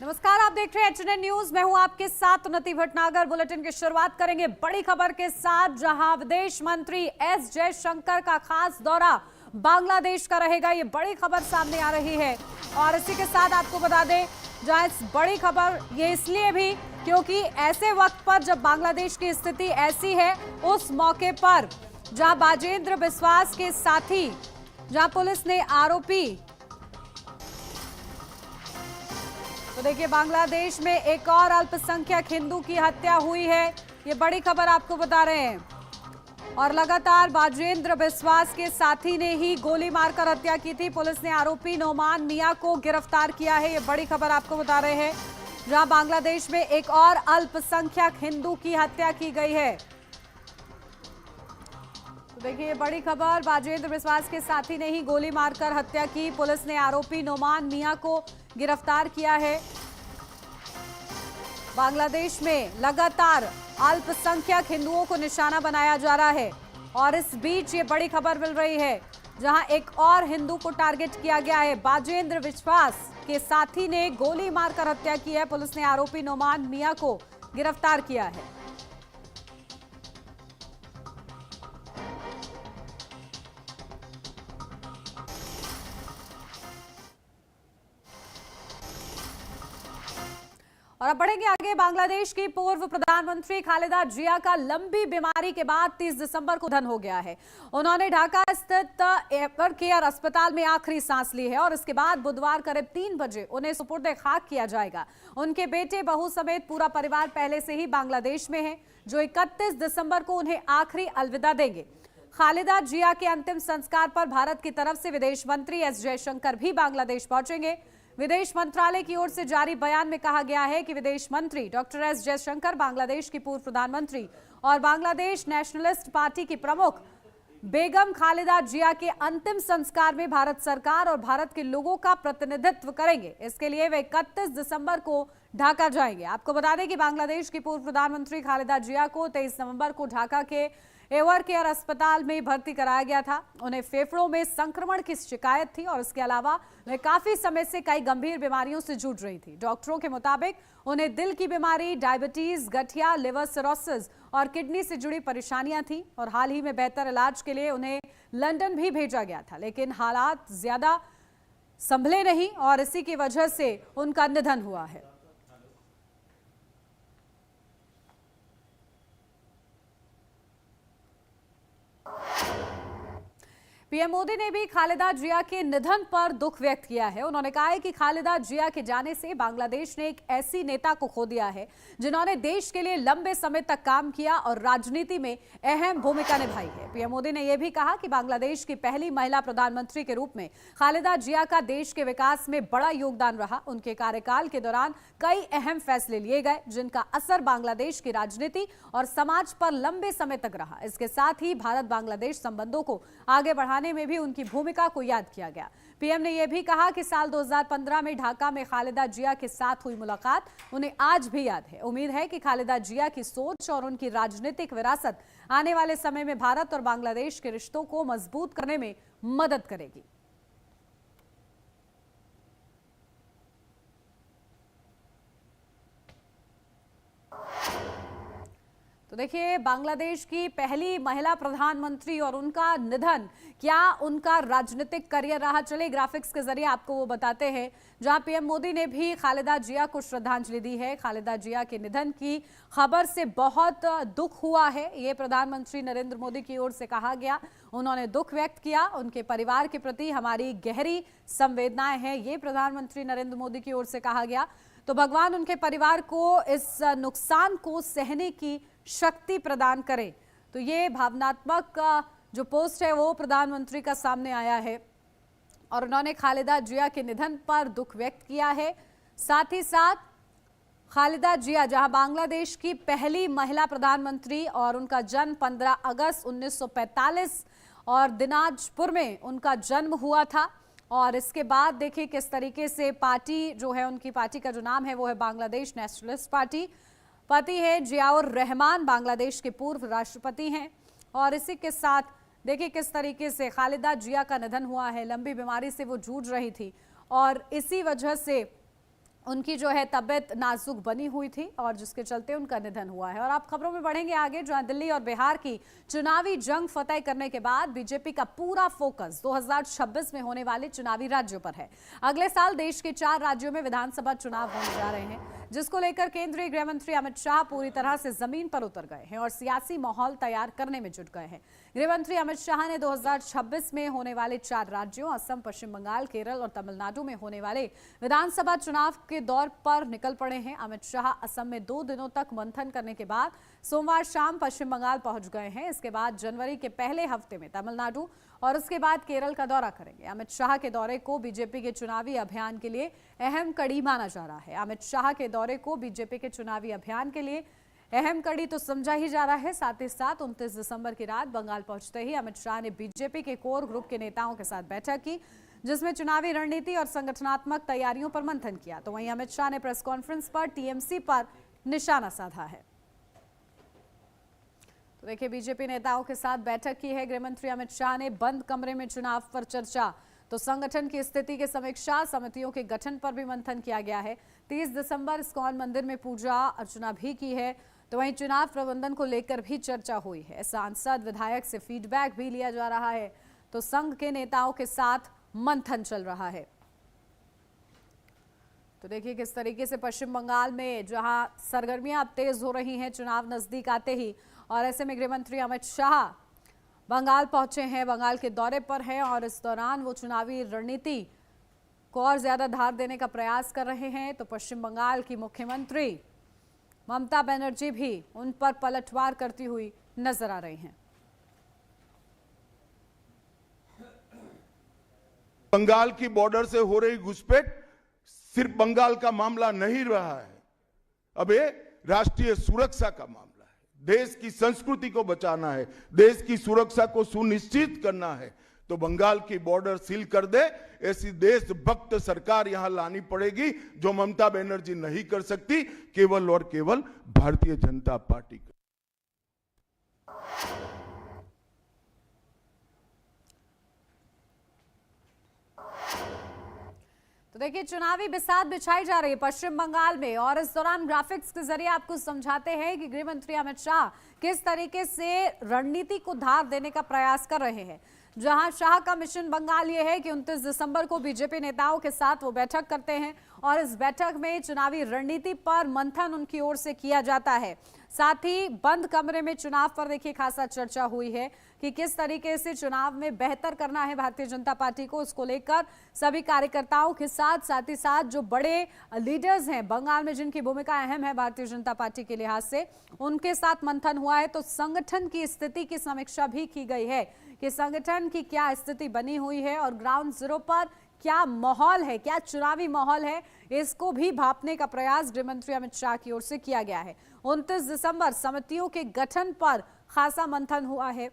नमस्कार, आप देख रहे हैं एचएनएन न्यूज। मैं हूं आपके साथ उन्नति भटनागर। बुलेटिन की शुरुआत करेंगे बड़ी खबर के साथ, जहां विदेश मंत्री एस जयशंकर का खास दौरा बांग्लादेश का रहेगा। ये बड़ी खबर सामने आ रही है और इसी के साथ आपको बता दें, जहां इस बड़ी खबर ये इसलिए भी क्योंकि ऐसे वक्त पर जब बांग्लादेश की स्थिति ऐसी है, उस मौके पर जहां बाजेंद्र बिस्वास के साथी, जहां पुलिस ने आरोपी, तो देखिए बांग्लादेश में एक और अल्पसंख्यक हिंदू की हत्या हुई है। ये बड़ी खबर आपको बता रहे हैं। और लगातार बाजेंद्र बिस्वास के साथी ने ही गोली मारकर हत्या की थी। पुलिस ने आरोपी नोमान मियां को गिरफ्तार किया है। ये बड़ी खबर आपको बता रहे हैं, जहां बांग्लादेश में एक और अल्पसंख्यक हिंदू की हत्या की गई है। तो देखिए ये बड़ी खबर, बाजेंद्र बिस्वास के साथी ने ही गोली मारकर हत्या की। पुलिस ने आरोपी नोमान मियां को गिरफ्तार किया है। बांग्लादेश में लगातार अल्पसंख्यक हिंदुओं को निशाना बनाया जा रहा है और इस बीच ये बड़ी खबर मिल रही है, जहां एक और हिंदू को टारगेट किया गया है। बाजेंद्र बिस्वास के साथी ने गोली मारकर हत्या की है। पुलिस ने आरोपी नोमान मियां को गिरफ्तार किया है। और अब बढ़ेंगे आगे। बांग्लादेश की पूर्व प्रधानमंत्री खालिदा जिया का लंबी बीमारी के बाद 30 दिसंबर को निधन हो गया है। उन्होंने ढाका स्थित एवर केयर अस्पताल में आखिरी सांस ली है और इसके बाद बुधवार करीब 3 बजे उन्हें सुपुर्द खाक किया जाएगा। उनके बेटे, बहू समेत पूरा परिवार पहले से ही बांग्लादेश में है, जो 31 दिसंबर को उन्हें आखिरी अलविदा देंगे। खालिदा जिया के अंतिम संस्कार पर भारत की तरफ से विदेश मंत्री एस जयशंकर भी बांग्लादेश पहुंचेंगे। विदेश मंत्रालय की ओर से जारी बयान में कहा गया है कि विदेश मंत्री डॉक्टर एस जयशंकर बांग्लादेश की पूर्व प्रधानमंत्री और बांग्लादेश नेशनलिस्ट पार्टी की प्रमुख बेगम खालिदा जिया के अंतिम संस्कार में भारत सरकार और भारत के लोगों का प्रतिनिधित्व करेंगे। इसके लिए वे 31 दिसंबर को ढाका जाएंगे। आपको बता दें कि बांग्लादेश की पूर्व प्रधानमंत्री खालिदा जिया को 23 नवंबर को ढाका के एवर केयर अस्पताल में भर्ती कराया गया था। उन्हें फेफड़ों में संक्रमण की शिकायत थी और इसके अलावा वे काफी समय से कई गंभीर बीमारियों से जूझ रही थी। डॉक्टरों के मुताबिक उन्हें दिल की बीमारी, डायबिटीज, गठिया, लिवर सिरोसिस और किडनी से जुड़ी परेशानियां थी और हाल ही में बेहतर इलाज के लिए उन्हें लंदन भी भेजा गया था, लेकिन हालात ज्यादा संभले नहीं और इसी की वजह से उनका निधन हुआ है। पीएम मोदी ने भी खालिदा जिया के निधन पर दुख व्यक्त किया है। उन्होंने कहा है कि खालिदा जिया के जाने से बांग्लादेश ने एक ऐसी नेता को खो दिया है जिन्होंने देश के लिए लंबे समय तक काम किया और राजनीति में अहम भूमिका निभाई है। पीएम मोदी ने यह भी कहा कि बांग्लादेश की पहली महिला प्रधानमंत्री के रूप में खालिदा जिया का देश के विकास में बड़ा योगदान रहा। उनके कार्यकाल के दौरान कई अहम फैसले लिए गए जिनका असर बांग्लादेश की राजनीति और समाज पर लंबे समय तक रहा। इसके साथ ही भारत बांग्लादेश संबंधों को आगे बढ़ाने में भी उनकी भूमिका को याद किया गया। पीएम ने यह भी कहा कि साल 2015 में ढाका में खालिदा जिया के साथ हुई मुलाकात उन्हें आज भी याद है। उम्मीद है कि खालिदा जिया की सोच और उनकी राजनीतिक विरासत आने वाले समय में भारत और बांग्लादेश के रिश्तों को मजबूत करने में मदद करेगी। तो देखिए, बांग्लादेश की पहली महिला प्रधानमंत्री और उनका निधन, क्या उनका राजनीतिक करियर रहा? चलिए ग्राफिक्स के जरिए आपको वो बताते हैं, जहां पीएम मोदी ने भी खालिदा जिया को श्रद्धांजलि दी है। खालिदा जिया के निधन की खबर से बहुत दुख हुआ है, ये प्रधानमंत्री नरेंद्र मोदी की ओर से कहा गया। उन्होंने दुख व्यक्त किया। उनके परिवार के प्रति हमारी गहरी संवेदनाएं हैं, ये प्रधानमंत्री नरेंद्र मोदी की ओर से कहा गया। तो भगवान उनके परिवार को इस नुकसान को सहने की शक्ति प्रदान करे। तो ये भावनात्मक जो पोस्ट है वो प्रधानमंत्री का सामने आया है और उन्होंने खालिदा जिया के निधन पर दुख व्यक्त किया है। साथ ही साथ खालिदा जिया, जहां बांग्लादेश की पहली महिला प्रधानमंत्री और उनका जन्म 15 अगस्त 1945 और दिनाजपुर में उनका जन्म हुआ था। और इसके बाद देखिए किस तरीके से पार्टी जो है, उनकी पार्टी का जो नाम है वो है बांग्लादेश नेशनलिस्ट पार्टी। पति है जियाउर रहमान, बांग्लादेश के पूर्व राष्ट्रपति हैं। और इसी के साथ देखिए किस तरीके से खालिदा जिया का निधन हुआ है। लंबी बीमारी से वो जूझ रही थी और इसी वजह से उनकी जो है तबीयत नाजुक बनी हुई थी और जिसके चलते उनका निधन हुआ है। और आप खबरों में बढ़ेंगे आगे, जहां दिल्ली और बिहार की चुनावी जंग फतेह करने के बाद बीजेपी का पूरा फोकस 2026 में होने वाले चुनावी राज्यों पर है। अगले साल देश के 4 राज्यों में विधानसभा चुनाव होने जा रहे हैं, जिसको लेकर केंद्रीय गृह मंत्री अमित शाह पूरी तरह से जमीन पर उतर गए हैं और सियासी माहौल तैयार करने में जुट गए हैं। गृह मंत्री अमित शाह ने 2026 में होने वाले 4 राज्यों असम, पश्चिम बंगाल, केरल और तमिलनाडु में होने वाले विधानसभा चुनाव के दौर पर निकल पड़े हैं। अमित शाह असम में 2 दिनों तक मंथन करने के बाद सोमवार शाम पश्चिम बंगाल पहुंच गए हैं। इसके बाद जनवरी के पहले हफ्ते में तमिलनाडु और उसके बाद केरल का दौरा करेंगे। अमित शाह के दौरे को बीजेपी के चुनावी अभियान के लिए अहम कड़ी माना जा रहा है। अमित शाह के दौरे को बीजेपी के चुनावी अभियान के लिए अहम कड़ी तो समझा ही जा रहा है। साथ ही साथ 29 दिसंबर की रात बंगाल पहुंचते ही अमित शाह ने बीजेपी के कोर ग्रुप के नेताओं के साथ बैठक की, जिसमें चुनावी रणनीति और संगठनात्मक तैयारियों पर मंथन किया। तो वहीं अमित शाह ने प्रेस कॉन्फ्रेंस पर टीएमसी पर निशाना साधा है। तो देखिए, बीजेपी नेताओं के साथ बैठक की है गृह मंत्री अमित शाह ने। बंद कमरे में चुनाव पर चर्चा, तो संगठन की स्थिति की समीक्षा, समितियों के गठन पर भी मंथन किया गया है। 30 दिसंबर इस्कॉन मंदिर में पूजा अर्चना भी की है। तो वहीं चुनाव प्रबंधन को लेकर भी चर्चा हुई है। सांसद विधायक से फीडबैक भी लिया जा रहा है। तो संघ के नेताओं के साथ मंथन चल रहा है। तो देखिए किस तरीके से पश्चिम बंगाल में जहां सरगर्मियां अब तेज हो रही हैं चुनाव नजदीक आते ही, और ऐसे में गृह मंत्री अमित शाह बंगाल पहुंचे हैं, बंगाल के दौरे पर हैं और इस दौरान वो चुनावी रणनीति को और ज्यादा धार देने का प्रयास कर रहे हैं। तो पश्चिम बंगाल की मुख्यमंत्री ममता बनर्जी भी उन पर पलटवार करती हुई नजर आ रही हैं। बंगाल की बॉर्डर से हो रही घुसपैठ सिर्फ बंगाल का मामला नहीं रहा है, अब ये राष्ट्रीय सुरक्षा का मामला है। देश की संस्कृति को बचाना है, देश की सुरक्षा को सुनिश्चित करना है। तो बंगाल की बॉर्डर सील कर दे, ऐसी देशभक्त सरकार यहां लानी पड़ेगी, जो ममता बनर्जी नहीं कर सकती, केवल और केवल भारतीय जनता पार्टी कर। तो देखिए, चुनावी बिसात बिछाई जा रही है पश्चिम बंगाल में, और इस दौरान ग्राफिक्स के जरिए आपको समझाते हैं कि गृह मंत्री अमित शाह किस तरीके से रणनीति को धार देने का प्रयास कर रहे हैं। जहां शाह का मिशन बंगाल ये है कि 29 दिसंबर को बीजेपी नेताओं के साथ वो बैठक करते हैं और इस बैठक में चुनावी रणनीति पर मंथन उनकी ओर से किया जाता है। साथ ही बंद कमरे में चुनाव पर देखिए खासा चर्चा हुई है कि किस तरीके से चुनाव में बेहतर करना है भारतीय जनता पार्टी को। उसको लेकर सभी कार्यकर्ताओं के साथ ही साथ जो बड़े लीडर्स हैं बंगाल में, जिनकी भूमिका अहम है भारतीय जनता पार्टी के लिहाज से, उनके साथ मंथन हुआ है। तो संगठन की स्थिति की समीक्षा भी की गई है कि संगठन की क्या स्थिति बनी हुई है और ग्राउंड जीरो पर क्या माहौल है, क्या चुनावी माहौल है, इसको भी भांपने का प्रयास गृह मंत्री अमित शाह की ओर से किया गया है। 29 दिसंबर समितियों के गठन पर खासा मंथन हुआ है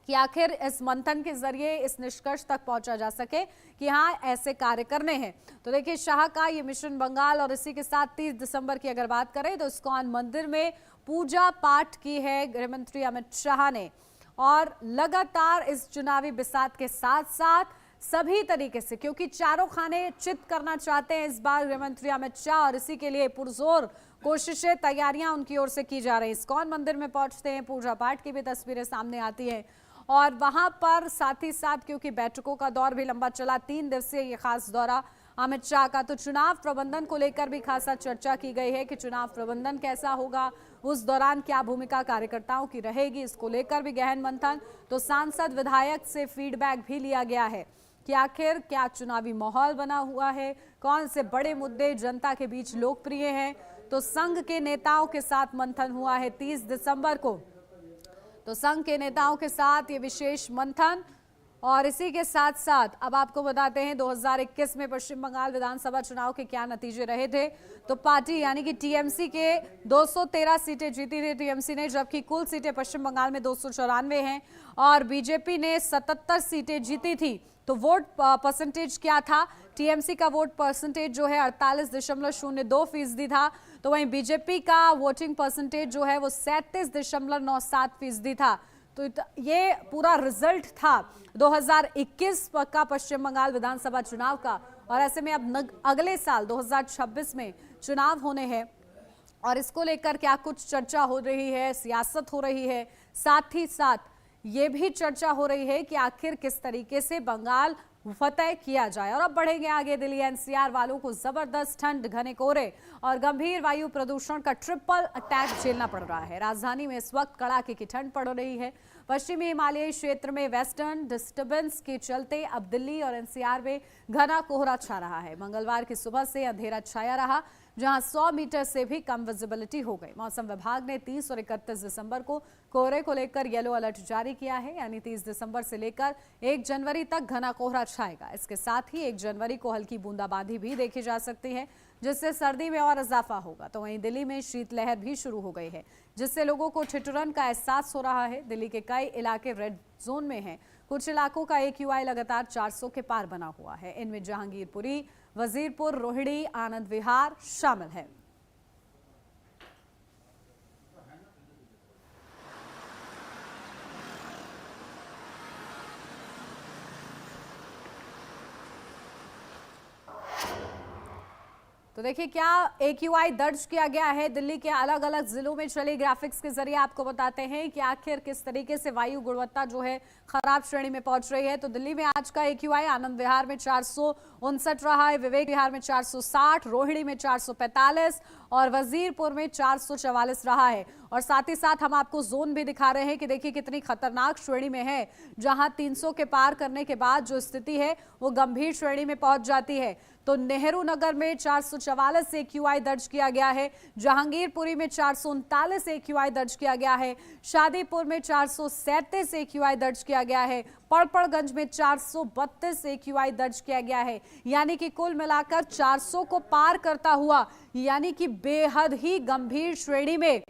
कि आखिर इस मंथन के जरिए इस निष्कर्ष तक पहुंचा जा सके कि हाँ ऐसे कार्य करने हैं। तो देखिए, शाह का ये मिशन बंगाल, और इसी के साथ 30 दिसंबर की अगर बात करें तो इस्कॉन मंदिर में पूजा पाठ की है गृह मंत्री अमित शाह ने, और लगातार इस चुनावी बिसात के साथ साथ सभी तरीके से, क्योंकि चारों खाने चित करना चाहते हैं इस बार गृह मंत्री अमित शाह, और इसी के लिए पुरजोर कोशिशें, तैयारियां उनकी ओर से की जा रही हैं। इस्कॉन मंदिर में पहुंचते हैं, पूजा पाठ की भी तस्वीरें सामने आती हैं, और वहां पर साथ ही साथ क्योंकि बैठकों का दौर भी लंबा चला, 3 दिवसीय ये खास दौरा अमित शाह का, तो चुनाव प्रबंधन को लेकर भी खासा चर्चा की गई है कि चुनाव प्रबंधन कैसा होगा, उस दौरान क्या भूमिका कार्यकर्ताओं की रहेगी, इसको लेकर भी गहन मंथन। तो सांसद विधायक से फीडबैक भी लिया गया है कि आखिर क्या चुनावी माहौल बना हुआ है, कौन से बड़े मुद्दे जनता के बीच लोकप्रिय हैं। तो संघ के नेताओं के साथ मंथन हुआ है 30 दिसंबर को, तो संघ के नेताओं के साथ ये विशेष मंथन। और इसी के साथ साथ अब आपको बताते हैं 2021 में पश्चिम बंगाल विधानसभा चुनाव के क्या नतीजे रहे थे। तो पार्टी यानी कि टीएमसी के 213 सीटें जीती थी टीएमसी ने, जबकि कुल सीटें पश्चिम बंगाल में 294 हैं, और बीजेपी ने 77 सीटें जीती थी। तो वोट परसेंटेज क्या था? टीएमसी का वोट परसेंटेज जो है 48.02% था, तो वहीं बीजेपी का वोटिंग परसेंटेज जो है वो 37.97% था। तो ये पूरा रिजल्ट था 2021 का पश्चिम बंगाल विधानसभा चुनाव का, और ऐसे में अब अगले साल 2026 में चुनाव होने हैं और इसको लेकर क्या कुछ चर्चा हो रही है, सियासत हो रही है, साथ ही साथ ये भी चर्चा हो रही है कि आखिर किस तरीके से बंगाल फतेह किया जाए। और अब बढ़ेंगे आगे। दिल्ली एनसीआर वालों को जबरदस्त ठंड, घने कोहरे और गंभीर वायु प्रदूषण का ट्रिपल अटैक झेलना पड़ रहा है। राजधानी में इस वक्त कड़ाके की ठंड पड़ रही है। पश्चिमी हिमालयी क्षेत्र में वेस्टर्न डिस्टर्बेंस के चलते अब दिल्ली और एनसीआर में घना कोहरा छा रहा है। मंगलवार की सुबह से अंधेरा छाया रहा, जहां 100 मीटर से भी कम विजिबिलिटी हो गई। मौसम विभाग ने 30 और 31 दिसंबर को कोहरे को लेकर येलो अलर्ट जारी किया है, यानी 30 दिसंबर से लेकर 1 जनवरी तक घना कोहरा छाएगा। इसके साथ ही 1 जनवरी को हल्की बूंदाबांदी भी देखी जा सकती है, जिससे सर्दी में और इजाफा होगा। तो वहीं दिल्ली में शीतलहर भी शुरू हो गई है, जिससे लोगों को ठिठुरन का एहसास हो रहा है। दिल्ली के कई इलाके रेड जोन में हैं। कुछ इलाकों का AQI लगातार 400 के पार बना हुआ है। इनमें जहांगीरपुरी, वजीरपुर, रोहिणी, आनंद विहार शामिल है। तो देखिए क्या AQI दर्ज किया गया है। दिल्ली के अलग अलग जिलों में चले ग्राफिक्स के जरिए आपको बताते हैं कि आखिर किस तरीके से वायु गुणवत्ता जो है खराब श्रेणी में पहुंच रही है। तो दिल्ली में आज का AQI आनंद विहार में 459 रहा है, विवेक विहार में 460, रोहिणी में 445 और वजीरपुर में 444 रहा है। और साथ ही साथ हम आपको जोन भी दिखा रहे हैं कि देखिए कितनी खतरनाक श्रेणी में है, जहां 300 के पार करने के बाद जो स्थिति है वो गंभीर श्रेणी में पहुंच जाती है। तो नेहरू नगर में 444 AQI दर्ज किया गया है, जहांगीरपुरी में 439 AQI दर्ज किया गया है, शादीपुर में 437 AQI दर्ज किया गया है, पड़पड़गंज में 432 AQI दर्ज किया गया है। यानी कि कुल मिलाकर 400 को पार करता हुआ, यानी कि बेहद ही गंभीर श्रेणी में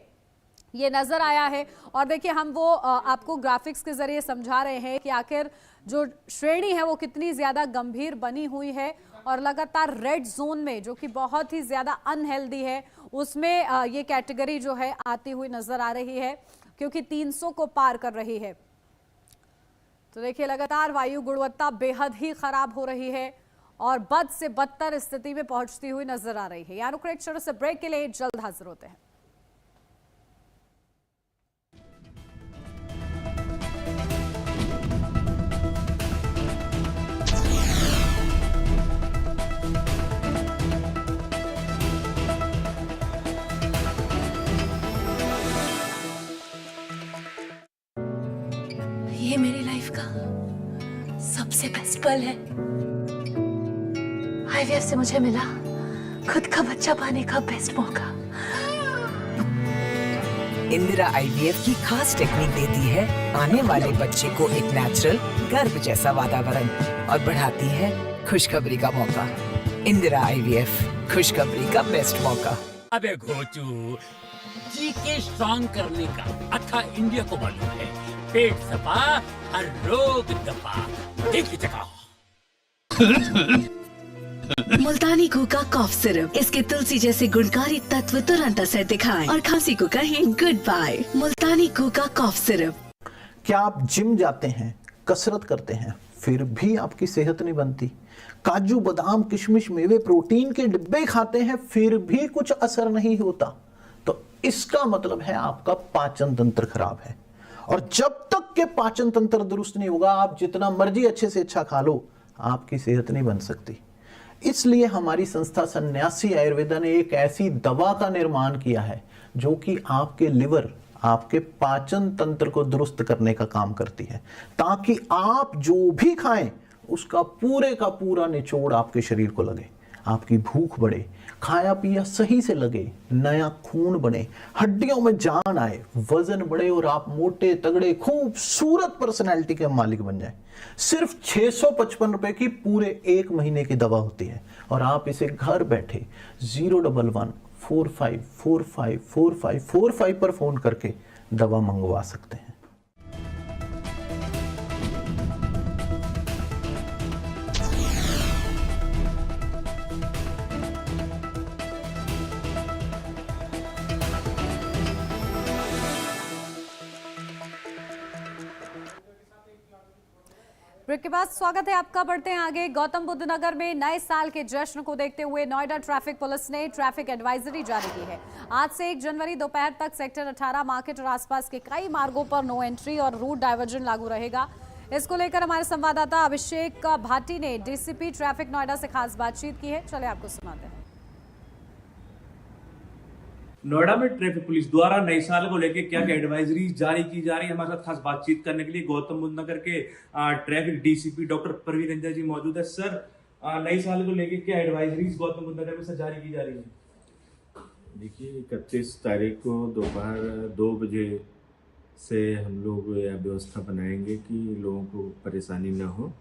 ये नजर आया है। और देखिए हम वो आपको ग्राफिक्स के जरिए समझा रहे हैं कि आखिर जो श्रेणी है वो कितनी ज्यादा गंभीर बनी हुई है। और लगातार रेड जोन में, जो कि बहुत ही ज्यादा अनहेल्दी है, उसमें ये कैटेगरी जो है आती हुई नजर आ रही है, क्योंकि 300 को पार कर रही है। तो देखिए लगातार वायु गुणवत्ता बेहद ही खराब हो रही है और बद से बदतर स्थिति में पहुंचती हुई नजर आ रही है। यानी एक छोटे से ब्रेक के लिए जल्द हाजिर होते हैं। ये मेरी लाइफ का सबसे बेस्ट पल है। IVF से मुझे मिला खुद का बच्चा पाने का बेस्ट मौका। इंदिरा IVF की खास टेक्निक देती है आने वाले बच्चे को एक नेचुरल गर्भ जैसा वातावरण और बढ़ाती है खुशखबरी का मौका। इंदिरा IVF, खुशखबरी का बेस्ट मौका। अबे घोचू, जीके स्ट्रॉन्ग करने का अथा इंडिया को मालूम है। पेट सफा हर रोग दफा, एक ही जगह। मुल्तानी कूका कॉफ सिरप, इसके तुलसी जैसे गुणकारी तत्व तुरंत असर दिखाएं और खांसी को कहें गुड बाय। मुल्तानी कूका कॉफ सिरप। क्या आप जिम जाते हैं, कसरत करते हैं, फिर भी आपकी सेहत नहीं बनती? काजू बादाम किशमिश मेवे प्रोटीन के डिब्बे खाते हैं, फिर भी कुछ असर नहीं होता? तो इसका मतलब है आपका पाचन तंत्र खराब है। और जब तक के पाचन तंत्र दुरुस्त नहीं होगा, आप जितना मर्जी अच्छे से अच्छा खा लो, आपकी सेहत नहीं बन सकती। इसलिए हमारी संस्था सन्यासी आयुर्वेदा ने एक ऐसी दवा का निर्माण किया है जो कि आपके लिवर, आपके पाचन तंत्र को दुरुस्त करने का काम करती है, ताकि आप जो भी खाएं उसका पूरे का पूरा निचोड़ आपके शरीर को लगे, आपकी भूख बढ़े, खाया पिया सही से लगे, नया खून बने, हड्डियों में जान आए, वजन बढ़े और आप मोटे तगड़े खूबसूरत पर्सनैलिटी के मालिक बन जाए। सिर्फ 655 रुपए की पूरे 1 महीने की दवा होती है और आप इसे घर बैठे 011-45454545 पर फोन करके दवा मंगवा सकते हैं। ब्रेक के बाद स्वागत है आपका। बढ़ते हैं आगे। गौतम बुद्ध नगर में नए साल के जश्न को देखते हुए नोएडा ट्रैफिक पुलिस ने ट्रैफिक एडवाइजरी जारी की है। आज से 1 जनवरी दोपहर तक सेक्टर 18 मार्केट और आसपास के कई मार्गों पर नो एंट्री और रूट डायवर्जन लागू रहेगा। इसको लेकर हमारे संवाददाता अभिषेक भाटी ने डीसीपी ट्रैफिक नोएडा से खास बातचीत की है। चले आपको सुनाते हैं। नोएडा में ट्रैफिक पुलिस द्वारा नए साल को लेकर क्या क्या एडवाइजरी जारी की जा रही है, हमारे साथ खास बातचीत करने के लिए गौतम बुद्ध नगर के traffic DCP doctor Praveen Ranjan ji मौजूद है। सर, नए साल को लेकर क्या एडवाइजरीज गौतम बुद्ध नगर में से जारी की जा रही है? देखिए, 31 तारीख को दोपहर 2 बजे से हम लोग यह व्यवस्था बनाएंगे कि लोगों को परेशानी न हो।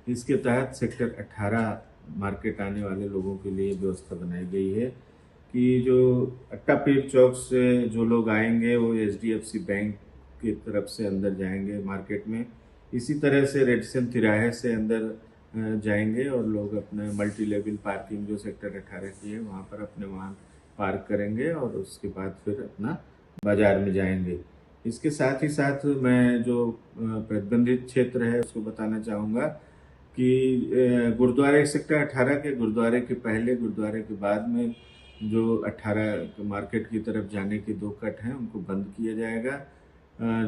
इसके तहत सेक्टर 18 मार्केट आने वाले लोगों के लिए व्यवस्था बनाई गई है कि जो अट्टापीर चौक से जो लोग आएंगे वो HDFC बैंक की तरफ से अंदर जाएंगे मार्केट में। इसी तरह से रेडिसन तिराहे से अंदर जाएंगे और लोग अपने मल्टी लेवल पार्किंग जो सेक्टर 18 की है वहाँ पर अपने वाहन पार्क करेंगे और उसके बाद फिर अपना बाज़ार में जाएंगे। इसके साथ ही साथ मैं जो प्रतिबंधित क्षेत्र है उसको बताना चाहूँगा कि गुरुद्वारे सेक्टर 18 के गुरुद्वारे के पहले गुरुद्वारे के बाद में जो 18 मार्केट की तरफ जाने के 2 कट हैं उनको बंद किया जाएगा।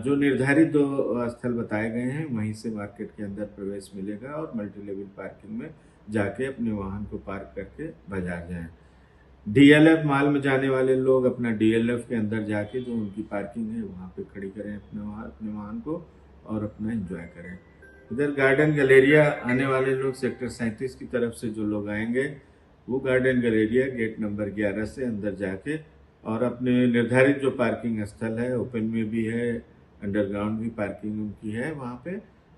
जो निर्धारित 2 स्थल बताए गए हैं वहीं से मार्केट के अंदर प्रवेश मिलेगा और मल्टी लेवल पार्किंग में जाके अपने वाहन को पार्क करके बाजार जाएं। DLF माल में जाने वाले लोग अपना DLF के अंदर जाके जो उनकी पार्किंग है वहाँ पे खड़ी करें अपने वाहन को और अपना एंजॉय करें। इधर गार्डन गैलेरिया आने वाले लोग सेक्टर 37 की तरफ से जो लोग आएंगे वो गार्डन गैलेरिया गेट नंबर 11 से अंदर जाके और अपने निर्धारित जो पार्किंग स्थल है, ओपन में भी है, अंडरग्राउंड भी पार्किंग उनकी है, वहाँ पे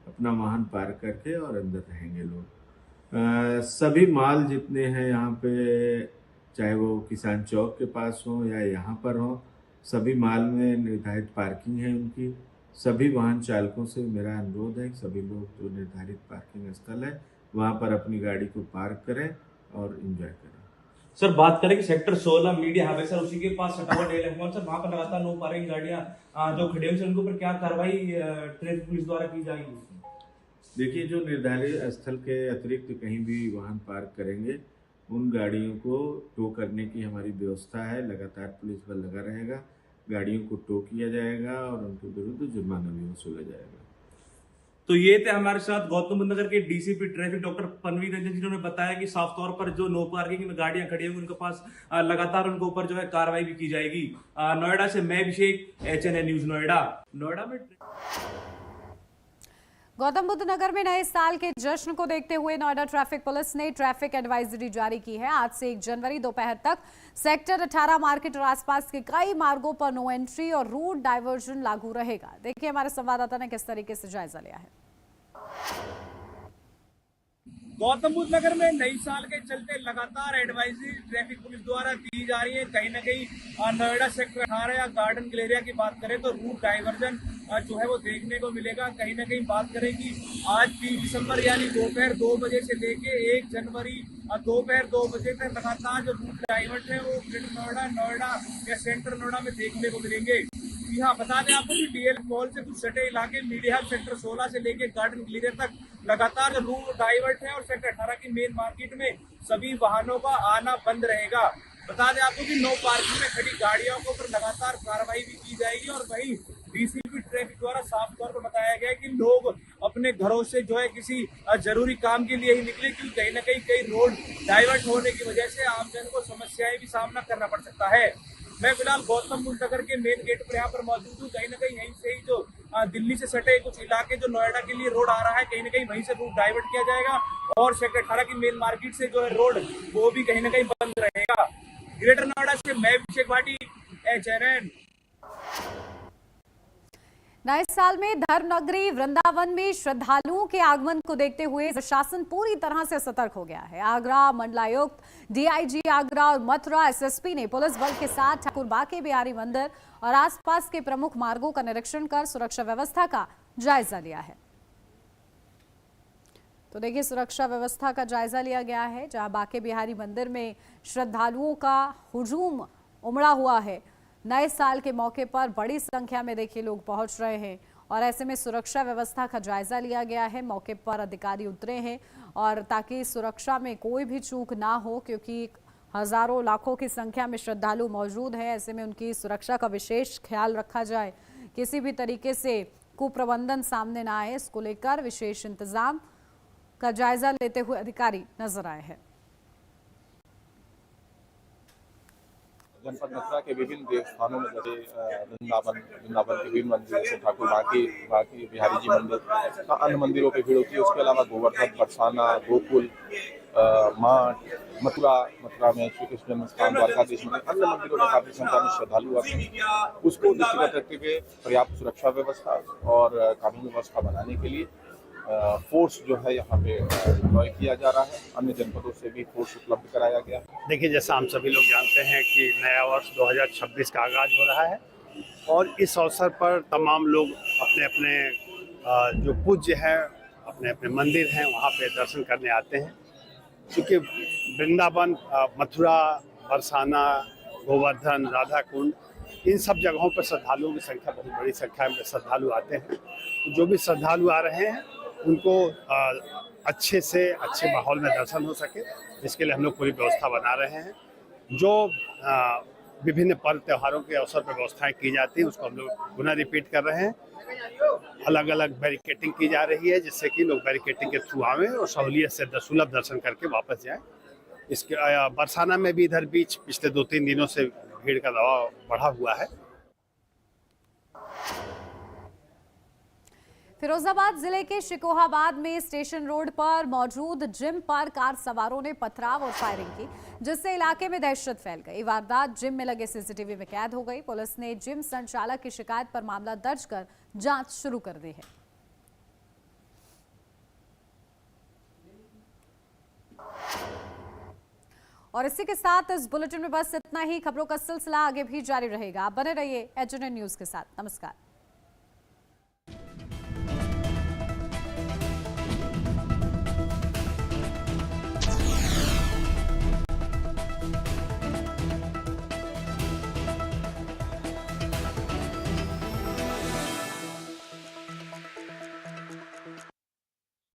अपना वाहन पार्क करके और अंदर रहेंगे लोग। सभी माल जितने हैं यहाँ पे, चाहे वो किसान चौक के पास हो या यहाँ पर हो, सभी माल में निर्धारित पार्किंग है उनकी। सभी वाहन चालकों से मेरा अनुरोध है कि सभी लोग जो निर्धारित पार्किंग स्थल है वहाँ पर अपनी गाड़ी को पार्क करें और एंजॉय करें। सर, बात करें कि सेक्टर 16 मीडिया हब है सर, उसी के पास सटावा डेल है सर, वहाँ पर लगातार नो पार्किंग गाड़ियाँ जो खड़े हुए उनके ऊपर क्या कार्रवाई ट्रैफिक पुलिस द्वारा की जाएगी? देखिए, जो निर्धारित स्थल के अतिरिक्त कहीं भी वाहन पार्क करेंगे उन गाड़ियों को टो करने की हमारी व्यवस्था है। लगातार पुलिस बल लगा रहेगा, गाड़ियों को टो किया जाएगा और उनके विरुद्ध जुर्माना भी वसूला जाएगा। तो ये थे हमारे साथ गौतम बुद्ध नगर के DCP traffic doctor Praveen Ranjan ji, जिन्होंने बताया कि साफ तौर पर जो नो पार्किंग में गाड़ियां खड़ी हैं उनके पास लगातार उनके ऊपर जो है कार्रवाई भी की जाएगी। नोएडा से मैं अभिषेक, HNA न्यूज नोएडा। नोएडा में गौतम बुद्ध नगर में नए साल के जश्न को देखते हुए नोएडा ट्रैफिक पुलिस ने ट्रैफिक एडवाइजरी जारी की है। आज से 1 जनवरी दोपहर तक सेक्टर 18 मार्केट और आसपास के कई मार्गों पर नो एंट्री और रूट डायवर्जन लागू रहेगा। देखिए हमारे संवाददाता ने किस तरीके से जायजा लिया है। गौतम बुद्ध नगर में नई साल के चलते लगातार एडवाइजरी ट्रैफिक पुलिस द्वारा दी जा रही है। कहीं ना कहीं नोएडा सेक्टर 18 या गार्डन गैलेरिया की बात करें तो रूट डाइवर्जन जो है वो देखने को मिलेगा। कहीं ना कहीं बात करें कि आज 30 दिसंबर यानी दोपहर 2 बजे से लेके 1 जनवरी दोपहर 2 बजे तक लगातार जो रूट डाइवर्ट है वो ग्रेटर नोएडा या सेंट्रल नोएडा में देखने को मिलेंगे। यहाँ बता दें आपको कि DL मॉल से कुछ सटे इलाके मीडिया हब सेक्टर 16 से लेके गार्डन गैलेरिया तक लगातार रूट डाइवर्ट है और सेक्टर 18 की मेन मार्केट में सभी वाहनों का आना बंद रहेगा। बता दें आपको कि नो पार्किंग में खड़ी गाड़ियों के ऊपर लगातार कार्रवाई भी की जाएगी और वहीं डीसीपी ट्रैफिक द्वारा साफ तौर पर बताया गया है कि लोग अपने घरों से जो है किसी जरूरी काम के लिए ही निकले, क्योंकि कहीं ना कहीं रोड डाइवर्ट होने की वजह से आमजन को समस्याएं भी सामना करना पड़ सकता है। मैं फिलहाल गौतम बुद्ध नगर के मेन गेट पर यहाँ पर मौजूद हूँ। कहीं ना कहीं यहीं से ही जो दिल्ली से सटे कुछ इलाके जो नोएडा के लिए रोड आ रहा है, कहीं ना कहीं वहीं से रूट डाइवर्ट किया जाएगा और सेक्टर 18 की मेन मार्केट से जो है रोड वो भी कहीं ना कहीं बंद रहेगा। ग्रेटर नोएडा से मैं अभिषेक भाटी, HNA। नए साल में धर्म नगरी वृंदावन में श्रद्धालुओं के आगमन को देखते हुए प्रशासन पूरी तरह से सतर्क हो गया है। आगरा मंडलायुक्त, DIG आगरा और मथुरा SSP ने पुलिस बल के साथ ठाकुर बाके बिहारी मंदिर और आसपास के प्रमुख मार्गों का निरीक्षण कर सुरक्षा व्यवस्था का जायजा लिया है। तो देखिए, सुरक्षा व्यवस्था का जायजा लिया गया है, जहां बाके बिहारी मंदिर में श्रद्धालुओं का हुजूम उमड़ा हुआ है। नए साल के मौके पर बड़ी संख्या में देखिए लोग पहुंच रहे हैं और ऐसे में सुरक्षा व्यवस्था का जायजा लिया गया है। मौके पर अधिकारी उतरे हैं और ताकि सुरक्षा में कोई भी चूक ना हो, क्योंकि हजारों लाखों की संख्या में श्रद्धालु मौजूद हैं। ऐसे में उनकी सुरक्षा का विशेष ख्याल रखा जाए, किसी भी तरीके से कुप्रबंधन सामने ना आए, इसको लेकर विशेष इंतजाम का जायजा लेते हुए अधिकारी नजर आए हैं। जनपद मथुरा के विभिन्न देवस्थानों में जैसे वृंदावन के विभिन्न मंदिर जैसे ठाकुर बांकी बिहारी जी मंदिर, अन्य मंदिरों पे भीड़ होती है। उसके अलावा गोवर्धन, बरसाना, गोकुल, मथुरा में श्री कृष्ण जन्म स्थान, द्वारकाधीश मंदिर, अन्य मंदिरों में काफी संख्या में श्रद्धालु आते हैं। उसको दृष्टिगत रखते हुए पर्याप्त सुरक्षा व्यवस्था और कानून व्यवस्था बनाने के लिए फोर्स जो है यहाँ पे डिप्लॉय किया जा रहा है। अन्य जनपदों से भी फोर्स उपलब्ध कराया गया है। देखिए, जैसा हम सभी लोग जानते हैं कि नया वर्ष 2026 का आगाज हो रहा है और इस अवसर पर तमाम लोग अपने अपने जो पूज्य हैं, अपने अपने मंदिर हैं, वहाँ पे दर्शन करने आते हैं। क्योंकि वृंदावन, मथुरा, बरसाना, गोवर्धन, राधा कुंड, इन सब जगहों पर श्रद्धालुओं की संख्या बहुत बड़ी संख्या में श्रद्धालु आते हैं। तो जो भी श्रद्धालु आ रहे हैं उनको अच्छे से अच्छे माहौल में दर्शन हो सके, इसके लिए हम लोग पूरी व्यवस्था बना रहे हैं। जो विभिन्न पर्व त्योहारों के अवसर पर व्यवस्थाएं की जाती हैं उसको हम लोग पुनः रिपीट कर रहे हैं। अलग अलग बैरिकेटिंग की जा रही है जिससे कि लोग बैरिकेटिंग के थ्रू आवें और सहूलियत से सुलभ दर्शन करके वापस जाएं। इसके बरसाना में भी इधर बीच पिछले 2-3 दिनों से भीड़ का दबाव बढ़ा हुआ है। फिरोजाबाद जिले के शिकोहाबाद में स्टेशन रोड पर मौजूद जिम पर कार सवारों ने पथराव और फायरिंग की, जिससे इलाके में दहशत फैल गई। वारदात जिम में लगे सीसीटीवी में कैद हो गई। पुलिस ने जिम संचालक की शिकायत पर मामला दर्ज कर जांच शुरू कर दी है। और इसी के साथ इस बुलेटिन में बस इतना ही। खबरों का सिलसिला आगे भी जारी रहेगा। आप बने रहिए एचएनएन न्यूज के साथ। नमस्कार।